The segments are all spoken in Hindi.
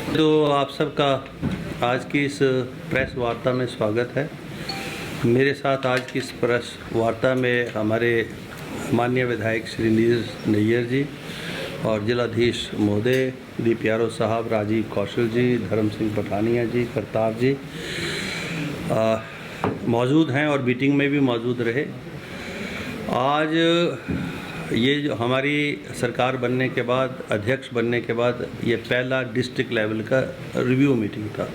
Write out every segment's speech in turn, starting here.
तो आप सबका आज की इस प्रेस वार्ता में स्वागत है। मेरे साथ आज की इस प्रेस वार्ता में हमारे माननीय विधायक श्री नीरज नैयर जी और जिलाधीश महोदय दीप यादव साहब, राजीव कौशल जी, धर्म सिंह पठानिया जी, करतार जी मौजूद हैं और मीटिंग में भी मौजूद रहे। आज ये जो हमारी सरकार बनने के बाद, अध्यक्ष बनने के बाद, ये पहला डिस्ट्रिक्ट लेवल का रिव्यू मीटिंग था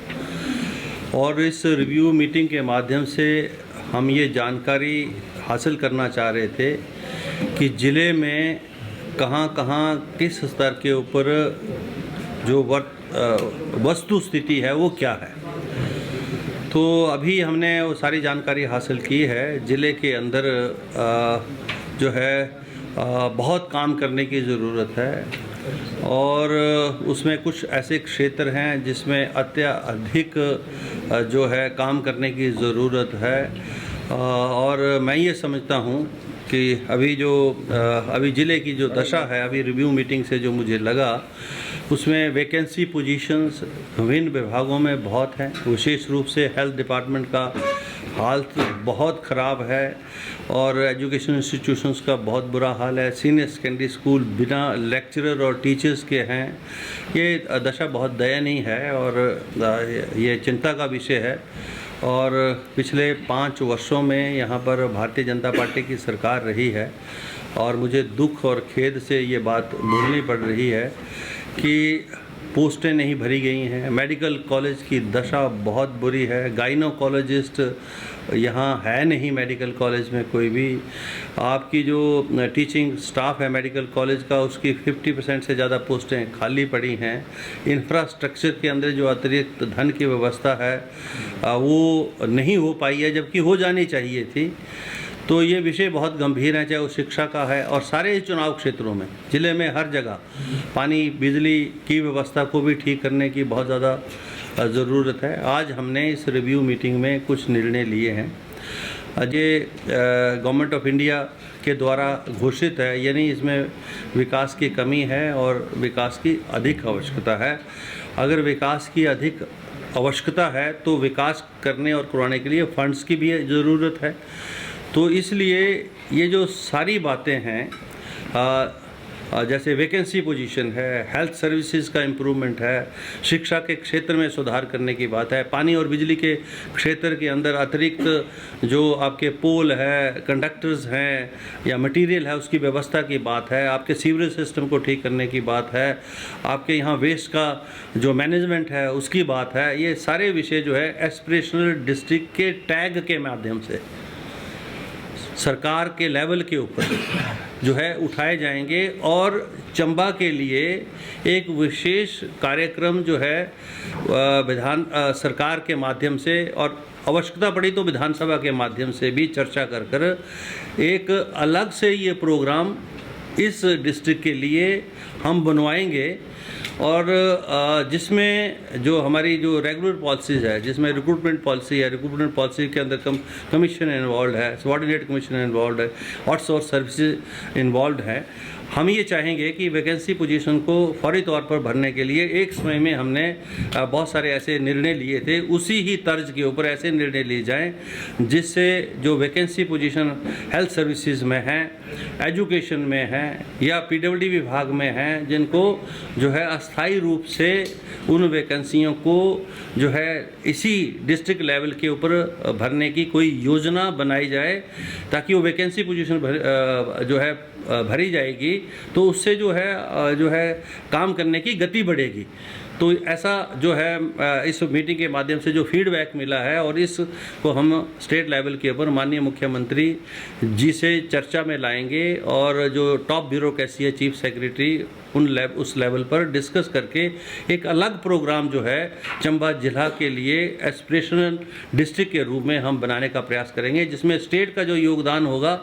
और इस रिव्यू मीटिंग के माध्यम से हम ये जानकारी हासिल करना चाह रहे थे कि ज़िले में कहाँ कहाँ किस स्तर के ऊपर जो वस्तु स्थिति है वो क्या है। तो अभी हमने वो सारी जानकारी हासिल की है। ज़िले के अंदर जो है बहुत काम करने की ज़रूरत है और उसमें कुछ ऐसे क्षेत्र हैं जिसमें अत्यधिक जो है काम करने की ज़रूरत है। और मैं ये समझता हूँ कि अभी ज़िले की जो दशा है, अभी रिव्यू मीटिंग से जो मुझे लगा, उसमें वैकेंसी पोजीशंस विभिन्न विभागों में बहुत हैं। विशेष रूप से हेल्थ डिपार्टमेंट का हालत बहुत ख़राब है और एजुकेशन इंस्टीट्यूशंस का बहुत बुरा हाल है। सीनियर सेकेंडरी स्कूल बिना लेक्चरर और टीचर्स के हैं। ये दशा बहुत दयनीय है और ये चिंता का विषय है। और पिछले 5 वर्षों में यहाँ पर भारतीय जनता पार्टी की सरकार रही है और मुझे दुख और खेद से ये बात बोलनी पड़ रही है कि पोस्टें नहीं भरी गई हैं। मेडिकल कॉलेज की दशा बहुत बुरी है। गाइनोकोलॉजिस्ट यहाँ है नहीं मेडिकल कॉलेज में कोई भी। आपकी जो टीचिंग स्टाफ है मेडिकल कॉलेज का, उसकी 50% से ज़्यादा पोस्टें खाली पड़ी हैं। इंफ्रास्ट्रक्चर के अंदर जो अतिरिक्त धन की व्यवस्था है वो नहीं हो पाई है, जबकि हो जानी चाहिए थी। तो ये विषय बहुत गंभीर है, चाहे वो शिक्षा का है और सारे चुनाव क्षेत्रों में, ज़िले में हर जगह पानी बिजली की व्यवस्था को भी ठीक करने की बहुत ज़्यादा ज़रूरत है। आज हमने इस रिव्यू मीटिंग में कुछ निर्णय लिए हैं। ये गवर्नमेंट ऑफ इंडिया के द्वारा घोषित है, यानी इसमें विकास की कमी है और विकास की अधिक आवश्यकता है। अगर विकास की अधिक आवश्यकता है तो विकास करने और करवाने के लिए फंड्स की भी ज़रूरत है। तो इसलिए ये जो सारी बातें हैं, जैसे वैकेंसी पोजीशन है, हेल्थ सर्विसेज का इम्प्रूवमेंट है, शिक्षा के क्षेत्र में सुधार करने की बात है, पानी और बिजली के क्षेत्र के अंदर अतिरिक्त जो आपके पोल है, कंडक्टर्स हैं या मटेरियल है, उसकी व्यवस्था की बात है, आपके सीवरेज सिस्टम को ठीक करने की बात है, आपके यहाँ वेस्ट का जो मैनेजमेंट है उसकी बात है। ये सारे विषय जो है एस्पिरेशनल डिस्ट्रिक्ट के टैग के माध्यम से सरकार के लेवल के ऊपर जो है उठाए जाएंगे और चंबा के लिए एक विशेष कार्यक्रम जो है सरकार के माध्यम से और आवश्यकता पड़ी तो विधानसभा के माध्यम से भी चर्चा कर कर एक अलग से ये प्रोग्राम इस डिस्ट्रिक्ट के लिए हम बनवाएंगे और जिसमें जो हमारी जो रेगुलर पॉलिसीज़ है, जिसमें रिक्रूटमेंट पॉलिसी है, रिक्रूटमेंट पॉलिसी के अंदर कमीशन इन्वॉल्व है, सबॉर्डिनेट कमीशन इन्वॉल्व है, आउटसोर्स सर्विसेज इन्वॉल्व है। हम ये चाहेंगे कि वैकेंसी पोजीशन को फौरी तौर पर भरने के लिए एक समय में हमने बहुत सारे ऐसे निर्णय लिए थे, उसी ही तर्ज के ऊपर ऐसे निर्णय लिए जाएं जिससे जो वैकेंसी पोजीशन हेल्थ सर्विसेज में हैं, एजुकेशन में हैं या पीडब्ल्यूडी विभाग में हैं, जिनको जो है अस्थायी रूप से उन वैकेंसियों को जो है इसी डिस्ट्रिक्ट लेवल के ऊपर भरने की कोई योजना बनाई जाए, ताकि वो वैकेंसी पोजीशन जो है भरी जाएगी तो उससे जो है काम करने की गति बढ़ेगी। तो ऐसा जो है इस मीटिंग के माध्यम से जो फीडबैक मिला है और इसको हम स्टेट लेवल के ऊपर माननीय मुख्यमंत्री जी से चर्चा में लाएंगे और जो टॉप ब्यूरोक्रेसी है, चीफ सेक्रेटरी, उस लेवल पर डिस्कस करके एक अलग प्रोग्राम जो है चंबा जिला के लिए एस्पिरेशनल डिस्ट्रिक्ट के रूप में हम बनाने का प्रयास करेंगे, जिसमें स्टेट का जो योगदान होगा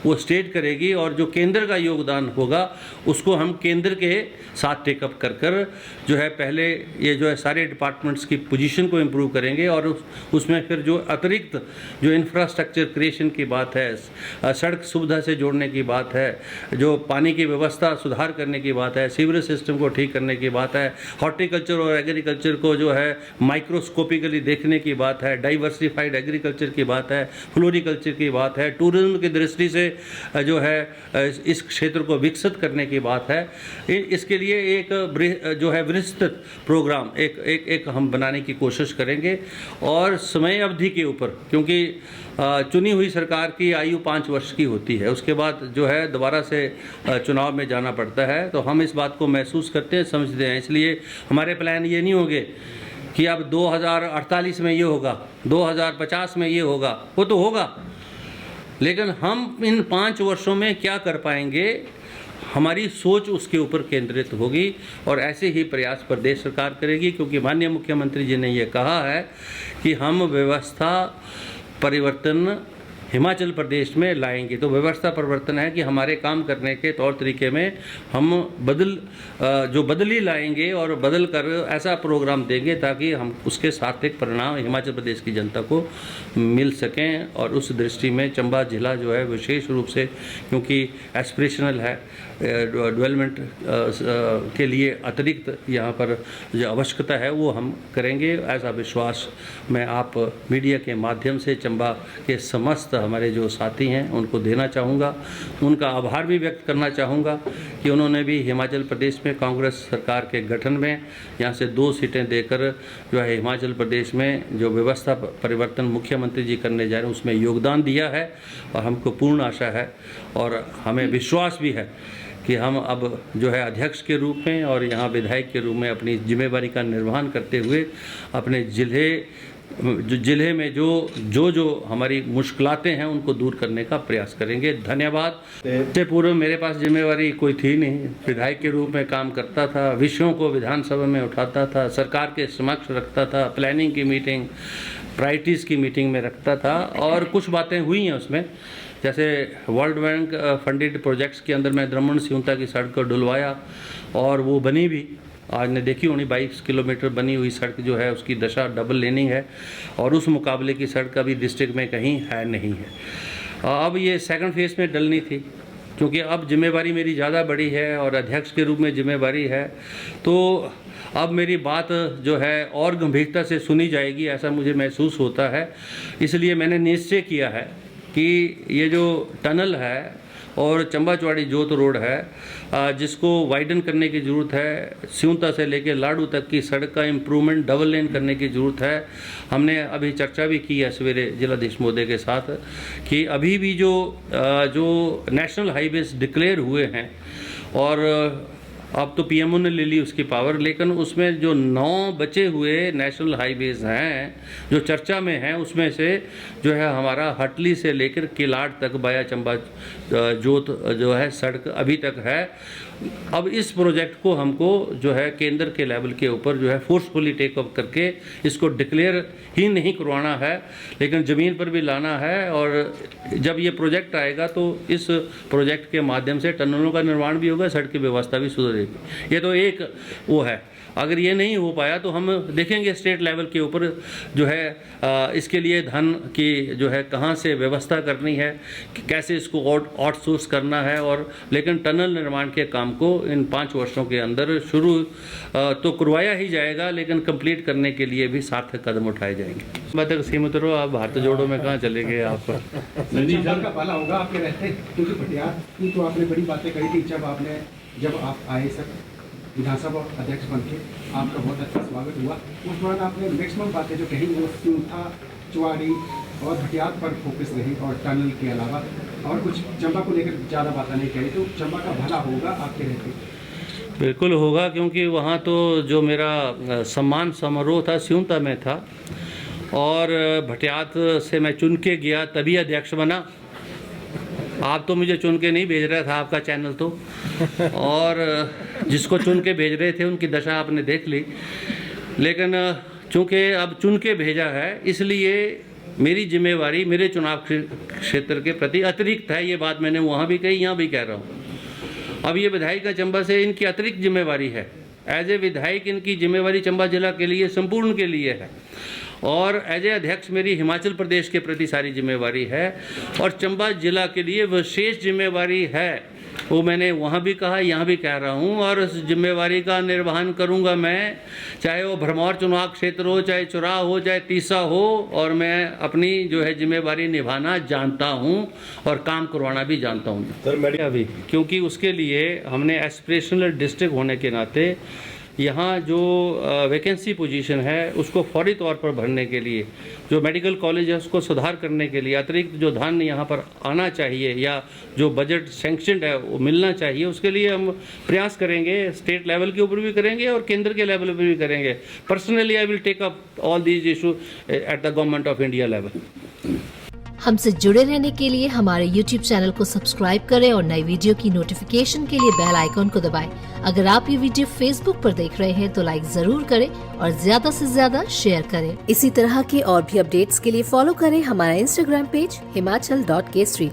वो स्टेट करेगी और जो केंद्र का योगदान होगा उसको हम केंद्र के साथ टेकअप कर कर जो है पहले ये जो है सारे डिपार्टमेंट्स की पोजीशन को इम्प्रूव करेंगे और उसमें फिर जो अतिरिक्त जो इंफ्रास्ट्रक्चर क्रिएशन की बात है, सड़क सुविधा से जोड़ने की बात है, जो पानी की व्यवस्था सुधार करने की बात बात है, सीवरेज सिस्टम को ठीक करने की बात है, हॉर्टिकल्चर और एग्रीकल्चर को जो है माइक्रोस्कोपिकली देखने की बात है, डाइवर्सिफाइड एग्रीकल्चर की बात है, फ्लोरिकल्चर की बात है, टूरिज्म की दृष्टि से जो है इस क्षेत्र को विकसित करने की बात है। इसके लिए एक जो है विस्तृत प्रोग्राम एक हम बनाने की कोशिश करेंगे और समय अवधि के ऊपर, क्योंकि चुनी हुई सरकार की आयु 5 वर्ष की होती है, उसके बाद जो है दोबारा से चुनाव में जाना पड़ता है। तो हम इस बात को महसूस करते हैं, समझते हैं, इसलिए हमारे प्लान ये नहीं होंगे कि अब 2048 में ये होगा, 2050 में ये होगा, वो तो होगा, लेकिन हम इन 5 वर्षों में क्या कर पाएंगे, हमारी सोच उसके ऊपर केंद्रित होगी और ऐसे ही प्रयास प्रदेश सरकार करेगी, क्योंकि माननीय मुख्यमंत्री जी ने ये कहा है कि हम व्यवस्था परिवर्तन हिमाचल प्रदेश में लाएंगे। तो व्यवस्था परिवर्तन है कि हमारे काम करने के तौर तरीके में हम बदली लाएंगे और बदल कर ऐसा प्रोग्राम देंगे ताकि हम उसके सार्थक परिणाम हिमाचल प्रदेश की जनता को मिल सकें। और उस दृष्टि में चंबा जिला जो है विशेष रूप से, क्योंकि एस्पिरेशनल है, डेवलपमेंट के लिए अतिरिक्त यहाँ पर जो आवश्यकता है वो हम करेंगे। ऐसा विश्वास मैं आप मीडिया के माध्यम से चंबा के समस्त हमारे जो साथी हैं उनको देना चाहूँगा। उनका आभार भी व्यक्त करना चाहूँगा कि उन्होंने भी हिमाचल प्रदेश में कांग्रेस सरकार के गठन में यहाँ से 2 सीटें देकर जो है हिमाचल प्रदेश में जो व्यवस्था परिवर्तन मुख्यमंत्री जी करने जा रहे हैं उसमें योगदान दिया है। और हमको पूर्ण आशा है और हमें विश्वास भी है कि हम अब जो है अध्यक्ष के रूप में और यहाँ विधायक के रूप में अपनी जिम्मेवारी का निर्वहन करते हुए अपने जिले में जो हमारी मुश्किलातें हैं उनको दूर करने का प्रयास करेंगे। धन्यवाद। इससे पूर्व मेरे पास जिम्मेवारी कोई थी नहीं, विधायक के रूप में काम करता था, विषयों को विधानसभा में उठाता था, सरकार के समक्ष रखता था, प्लानिंग की मीटिंग, प्रायोरिटीज़ की मीटिंग में रखता था और कुछ बातें हुई हैं उसमें, जैसे वर्ल्ड बैंक फंडेड प्रोजेक्ट्स के अंदर मैं द्रमण सिउंता की सड़क को डुलवाया और वो बनी भी, आज ने देखी होनी 22 किलोमीटर बनी हुई सड़क जो है उसकी दशा डबल लेनिंग है और उस मुकाबले की सड़क अभी डिस्ट्रिक्ट में कहीं है नहीं है। अब ये सेकंड फेज में डलनी थी, क्योंकि अब जिम्मेवारी मेरी ज़्यादा बड़ी है और अध्यक्ष के रूप में जिम्मेवारी है, तो अब मेरी बात जो है और गंभीरता से सुनी जाएगी, ऐसा मुझे महसूस होता है। इसलिए मैंने निश्चय किया है कि ये जो टनल है और चंबा चौड़ी जोत रोड है जिसको वाइडन करने की ज़रूरत है, सिउंता से लेकर लाडू तक की सड़क का इम्प्रूवमेंट डबल लेन करने की ज़रूरत है। हमने अभी चर्चा भी की है सवेरे जिलाधीश महोदय के साथ कि अभी भी जो नेशनल हाईवेज डिक्लेयर हुए हैं और अब तो पीएमओ ने ले ली उसकी पावर, लेकिन उसमें जो 9 बचे हुए नेशनल हाईवेज हैं जो चर्चा में हैं उसमें से जो है हमारा हटली से लेकर किलाड़ तक बाया चंबा जोत जो है सड़क अभी तक है। अब इस प्रोजेक्ट को हमको जो है केंद्र के लेवल के ऊपर जो है फोर्सफुली टेक अप करके इसको डिक्लेयर ही नहीं करवाना है, लेकिन ज़मीन पर भी लाना है। और जब ये प्रोजेक्ट आएगा तो इस प्रोजेक्ट के माध्यम से टनलों का निर्माण भी होगा, सड़क की व्यवस्था भी सुधरेगी। ये तो एक वो है। अगर ये नहीं हो पाया तो हम देखेंगे स्टेट लेवल के ऊपर जो है इसके लिए धन की जो है कहाँ से व्यवस्था करनी है, कि कैसे इसको आउटसोर्स करना है। और लेकिन टनल निर्माण के काम को इन 5 वर्षों के अंदर शुरू तो करवाया ही जाएगा, लेकिन कंप्लीट करने के लिए भी सार्थक कदम उठाए जाएंगे। मैं तक सीमित रहो, आप भारत जोड़ो में कहाँ चले गए आप? का भला होगा आपके रहते, क्योंकि भटियात की तो आपने बड़ी बातें कही थी जब आप आए सर विधानसभा अध्यक्ष बन के, आपका बहुत अच्छा स्वागत हुआ। उस दौरान आपने मैक्सिमम बातें जो कही वो सिउंता, चुवाड़ी और भटियात पर फोकस रही और टनल के अलावा और कुछ चंबा को लेकर ज़्यादा बातें नहीं कही। तो चंबा का भला होगा आपके रहते? बिल्कुल होगा, क्योंकि वहाँ तो जो मेरा सम्मान समारोह था सिउंता में था और भटियात से मैं चुन के गया तभी अध्यक्ष बना। आप तो मुझे चुन के नहीं भेज रहा था आपका चैनल तो, और जिसको चुन के भेज रहे थे उनकी दशा आपने देख ली। लेकिन चूँकि अब चुन के भेजा है इसलिए मेरी जिम्मेवारी मेरे चुनाव क्षेत्र के प्रति अतिरिक्त है। ये बात मैंने वहाँ भी कही, यहाँ भी कह रहा हूँ। अब ये विधायक का चंबा से इनकी अतिरिक्त जिम्मेवारी है। एज ए विधायक इनकी जिम्मेवारी चंबा जिला के लिए संपूर्ण के लिए है और एज ए अध्यक्ष मेरी हिमाचल प्रदेश के प्रति सारी जिम्मेवारी है और चंबा जिला के लिए विशेष जिम्मेवारी है। वो मैंने वहाँ भी कहा, यहाँ भी कह रहा हूँ, और उस जिम्मेवारी का निर्वहन करूँगा मैं, चाहे वो भरमौर चुनाव क्षेत्र हो, चाहे चुराह हो, चाहे तीसा हो, और मैं अपनी जो है जिम्मेवारी निभाना जानता हूँ और काम करवाना भी जानता हूँ सर अभी, क्योंकि उसके लिए हमने एस्पिरेशनल डिस्ट्रिक्ट होने के नाते यहाँ जो वैकेंसी पोजीशन है उसको फौरी तौर पर भरने के लिए, जो मेडिकल कॉलेज है उसको सुधार करने के लिए अतिरिक्त जो धन यहाँ पर आना चाहिए या जो बजट सैंक्शनड है वो मिलना चाहिए, उसके लिए हम प्रयास करेंगे। स्टेट लेवल के ऊपर भी करेंगे और केंद्र के लेवल पर भी करेंगे। Personally I will take up all these issue at the government of India level. हमसे जुड़े रहने के लिए हमारे YouTube चैनल को सब्सक्राइब करें और नई वीडियो की नोटिफिकेशन के लिए बेल आइकॉन को दबाएं। अगर आप ये वीडियो Facebook पर देख रहे हैं तो लाइक जरूर करें और ज्यादा से ज्यादा शेयर करें। इसी तरह के और भी अपडेट्स के लिए फॉलो करें हमारा Instagram पेज himachal.kesari।